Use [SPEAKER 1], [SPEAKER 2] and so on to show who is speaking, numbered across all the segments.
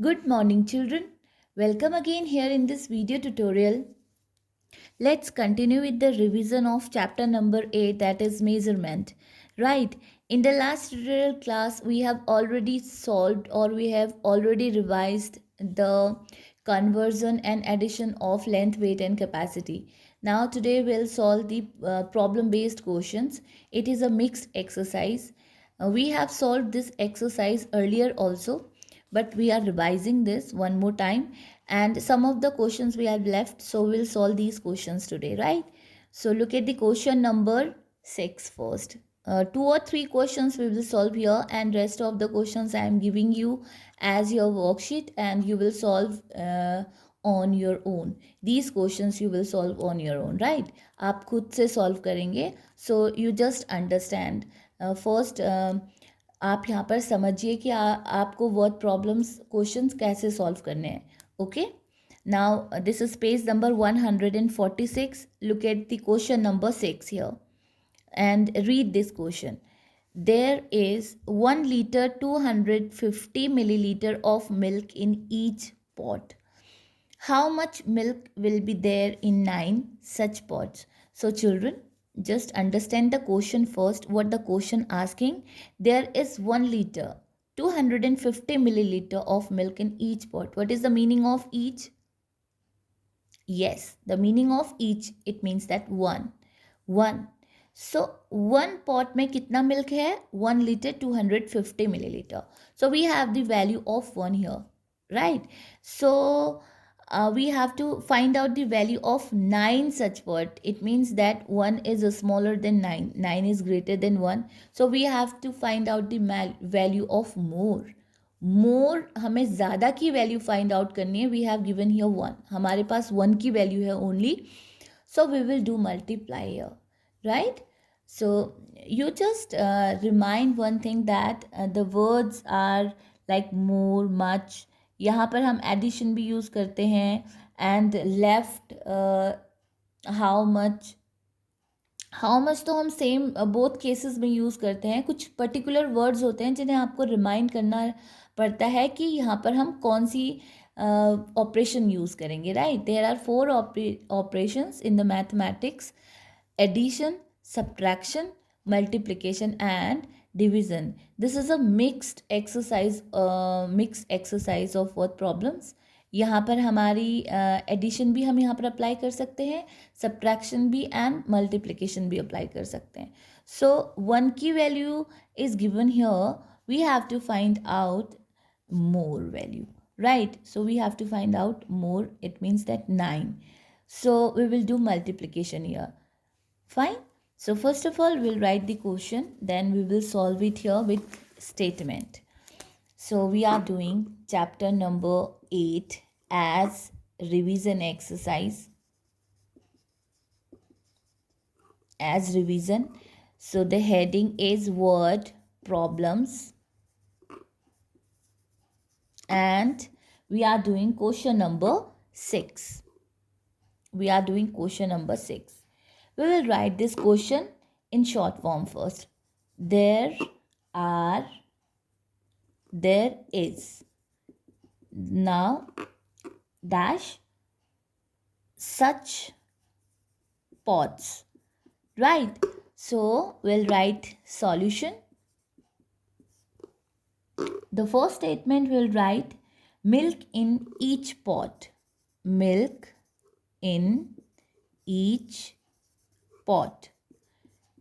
[SPEAKER 1] Good morning children. Welcome again here in this video tutorial. Let's continue with the revision of chapter number 8, that is measurement. Right, in the last tutorial class we have already solved or we have already revised the conversion and addition of length, weight and capacity. Now today we'll solve the problem based questions. It is a mixed exercise. We have solved this exercise earlier also, but we are revising this one more time, and some of the questions we have left, so we'll solve these questions today, right? So look at the question number 6 first. Two or three questions we will solve here, and rest of the questions I am giving you as your worksheet, and you will solve on your own. These questions you will solve on your own, right? आप खुद से solve करेंगे. So you just understand. First आप यहाँ पर समझिए कि आपको वर्ड प्रॉब्लम्स क्वेश्चंस कैसे सॉल्व करने हैं. Okay, now this is page number 146. Look at the question number 6 here and read this question. There is 1 liter 250 milliliter of milk in each pot. How much milk will be there in 9 such pots? So children, just understand the question first. What the question asking? There is 1 liter 250 milliliter of milk in each pot. What is the meaning of each? Yes, the meaning of each, it means that one. So one pot में कितना milk है? 1 liter 250 milliliter. So we have the value of 1 here, right? So we have to find out the value of 9 such pot. It means that 1 is smaller than 9. 9 is greater than 1. So we have to find out the value of more. मोर, हमें ज़्यादा की value find out करनी है. We have given here 1. हमारे पास 1 की value है only. So we will do multiply here, right? So you just remind one thing that the words are like more, much. यहाँ पर हम एडिशन भी यूज़ करते हैं. And left, how much. How much तो हम सेम बोथ केसेस में use करते हैं. कुछ पर्टिकुलर वर्ड्स होते हैं जिन्हें आपको रिमाइंड करना पड़ता है कि यहाँ पर हम कौन सी ऑपरेशन यूज़ करेंगे, right? There are 4 operations in the mathematics: addition, subtraction, multiplication and division. This is a mixed exercise of word problems. यहाँ पर हमारी एडिशन भी हम यहाँ पर अप्लाई कर सकते हैं, सब्ट्रैक्शन भी एंड मल्टीप्लिकेशन भी अप्लाई कर सकते हैं. सो 1 की value is given here. We have to find out more value, right? So we have to find out more. It means that 9. So we will do multiplication here. Fine. So first of all we'll write the question, then we will solve it here with statement. So we are doing chapter number 8 as revision exercise. As revision. So the heading is word problems. And we are doing question number 6. We are doing question number 6. We will write this question in short form first. There are, there is. Now, dash, such pots. Right? So, we'll write solution. The first statement will write milk in each pot. Milk in each pot.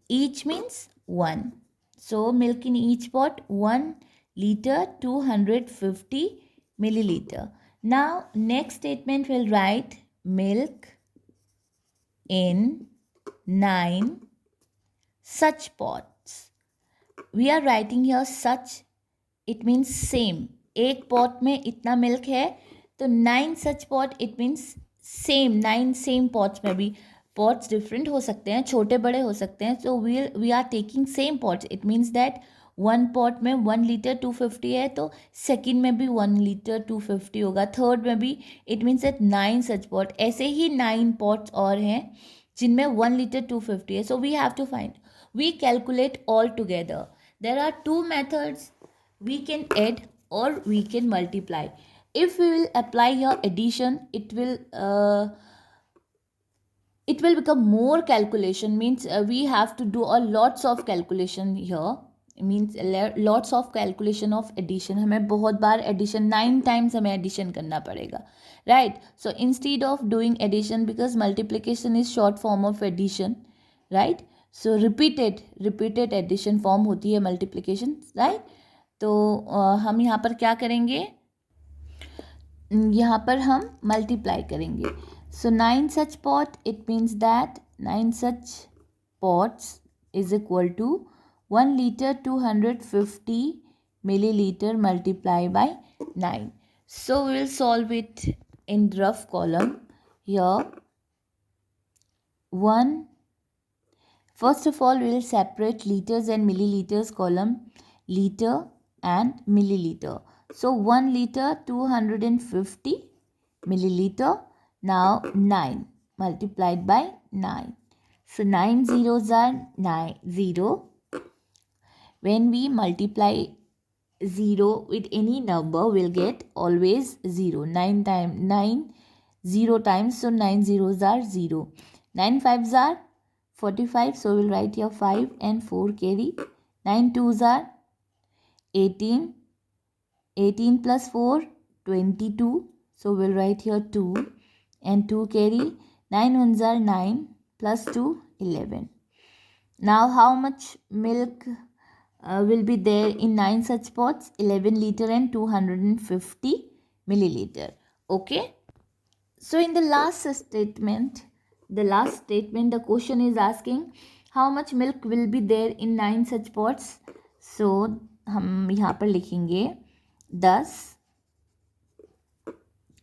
[SPEAKER 1] Each means 1. So milk in each pot, 1 liter 250 milliliter. Now next statement will write milk in 9 such pots. We are writing here such. It means same. एक pot में इतना milk है तो 9 such pot, it means same. 9 same pots में भी. Pots different हो सकते हैं, छोटे बड़े हो सकते हैं. So we are taking same pots. It means that 1 pot में 1 लीटर 250 है तो सेकेंड में भी 1 लीटर 250 होगा, थर्ड में भी. It means that 9 such pot. ऐसे ही 9 पॉट्स और हैं जिनमें 1 लीटर 250 है. So we have to find. We calculate all together. There are 2 methods. We can add or we can multiply. If we will apply here addition, it will become more calculation, means we have to do a lots of calculation here, means lots of calculation of addition. हमें बहुत बार addition 9 times हमें addition करना पड़ेगा, right? So instead of doing addition, because multiplication is short form of addition, right? So repeated addition form होती है multiplication, right? तो हम यहाँ पर क्या करेंगे, यहाँ पर हम मल्टीप्लाई करेंगे. So 9 such pot, it means that 9 such pots is equal to 1 liter 250 milliliter multiplied by 9. So we will solve it in rough column here. First of all, we will separate liters and milliliters column, liter and milliliter. So 1 liter 250 milliliter. Now 9 multiplied by 9. So 9 zeros are 0. When we multiply 0 with any number, we'll get always 0. 9 times 9, 0 times, so 9 zeros are 0. 9 fives are 45, so we'll write here 5 and 4 carry. 9 twos are 18. 18 plus 4, 22. So we'll write here 2 and 2 carry. 9 ones are 9 plus 2, 11. Now how much milk will be there in 9 such pots? 11 liter and 250 milliliter. Okay. So in the last statement, the question is asking how much milk will be there in 9 such pots. So हम यहाँ पर लिखेंगे 10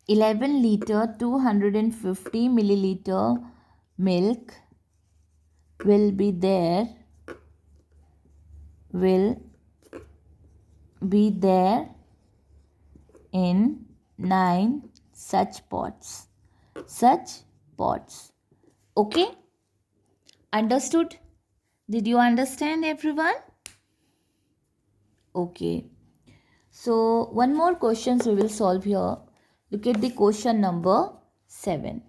[SPEAKER 1] 11 liter 250 milliliter milk will be there in 9 such pots. Okay, understood? Did you understand, everyone? Okay, so one more questions we will solve here. Look at the question number 7.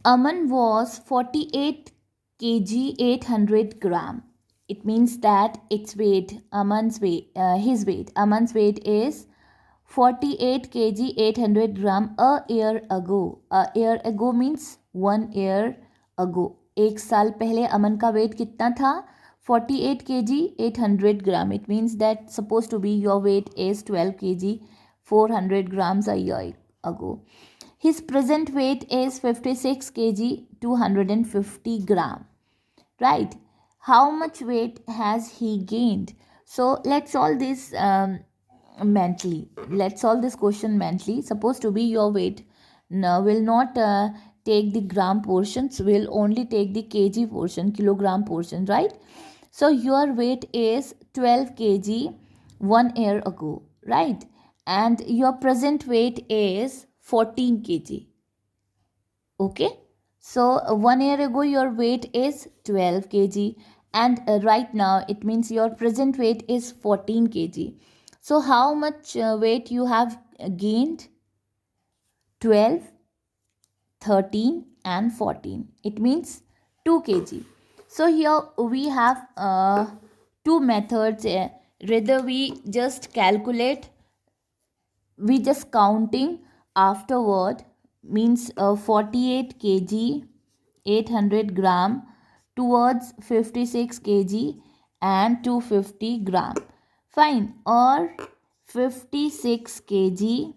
[SPEAKER 1] Aman was 48 kg 800 gram. It means that its weight, Aman's weight is 48 kg 800 gram a year ago. A year ago means 1 year ago. एक साल पहले अमन का wait कितना था? 48 kg 800 gram. It means that supposed to be your weight is 12 kg 400 grams a year ago. His present weight is 56 kg 250 gram. Right? How much weight has he gained? So let's solve this mentally. Let's solve this question mentally. Supposed to be your weight will not take the gram portions, will only take the kg portion, kilogram portion, right? So your weight is 12 kg 1 year ago, right? And your present weight is 14 kg. Okay, so 1 year ago your weight is 12 kg and right now it means your present weight is 14 kg. So how much weight you have gained? 12, 13 and 14. It means 2 kg. So here we have two methods. Rather we just calculate, we just counting afterward, means 48 kg 800 gram towards 56 kg and 250 gram. Fine. Or 56 kg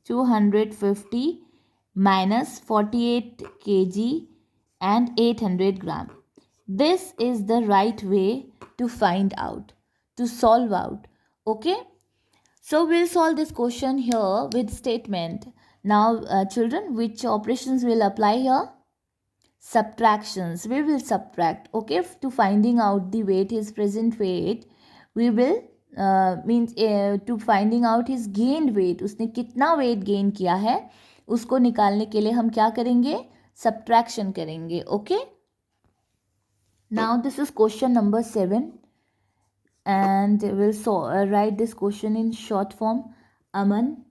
[SPEAKER 1] 250 minus 48 kg and 800 gram. This is the right way to find out, to solve out. Okay. So we'll solve this question here with statement. Now children, which operations will apply here? Subtractions. We will subtract. Okay, to finding out the weight, his present weight, we will to finding out his gained weight, उसने कितना weight gain किया है उसको निकालने के लिए हम क्या करेंगे? Subtraction करेंगे. Okay. Now this is question number 7 and we'll write this question in short form. Aman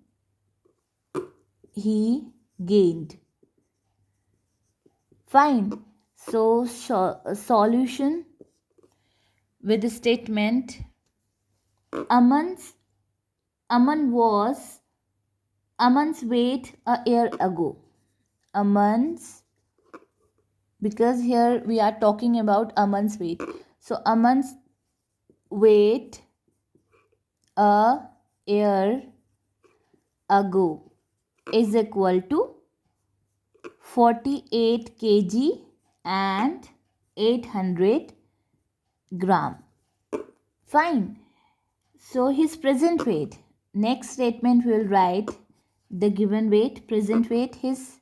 [SPEAKER 1] he gained. Fine. So, solution with the statement Aman's Aman's weight a year ago. Aman's, because here we are talking about Aman's weight. So Aman's weight a year ago is equal to 48 kg and 800 gram. Fine. So his present weight. Next statement we will write the given weight, present weight, his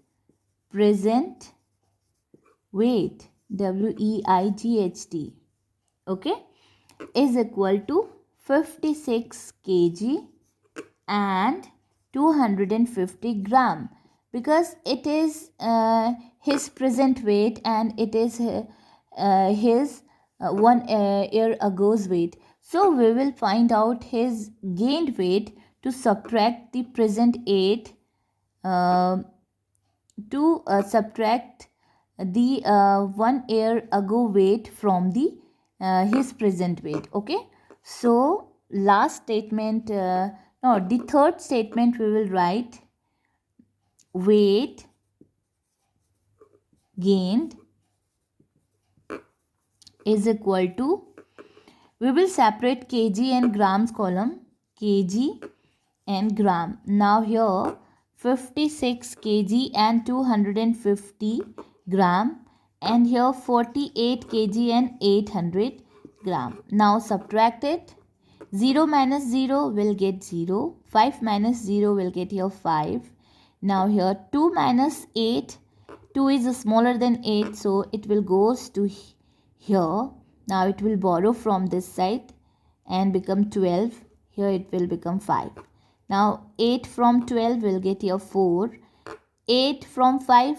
[SPEAKER 1] present weight, WEIGHT, okay, is equal to 56 kg and 250 gram, because it is his present weight and it is his 1 year ago's weight. So we will find out his gained weight to subtract the present 8 to subtract the 1 year ago weight from the his present weight. Okay, so last statement, no, the third statement we will write weight gained is equal to, we will separate kg and grams column, kg and gram. Now here 56 kg and 250 gram, and here 48 kg and 800 gram. Now subtract it. 0 minus 0 will get 0. 5 minus 0 will get here 5. Now here 2 minus 8. 2 is smaller than 8, so it will goes to here. Now it will borrow from this side and become 12. Here it will become 5. Now 8 from 12 will get here 4. 8 from 5,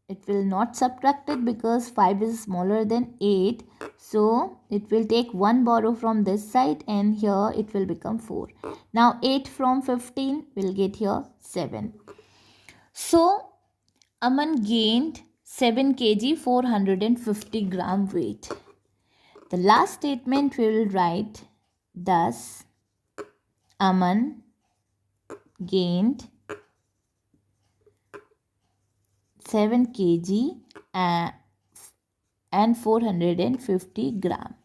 [SPEAKER 1] it will not subtract it because 5 is smaller than 8. So it will take 1 borrow from this side and here it will become 4. Now 8 from 15 will get here 7. So Aman gained 7 kg 450 gram weight. The last statement we will write, thus Aman gained 7 kg and 450 gram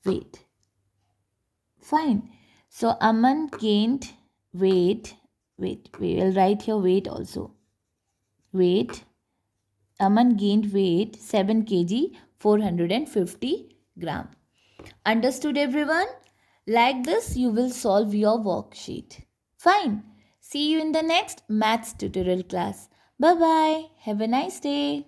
[SPEAKER 1] weight. Fine. So Aman gained weight. We will write here weight also. Weight. Aman gained weight 7 kg 450 gram. Understood everyone? Like this you will solve your worksheet. Fine. See you in the next maths tutorial class. Bye bye. Have a nice day.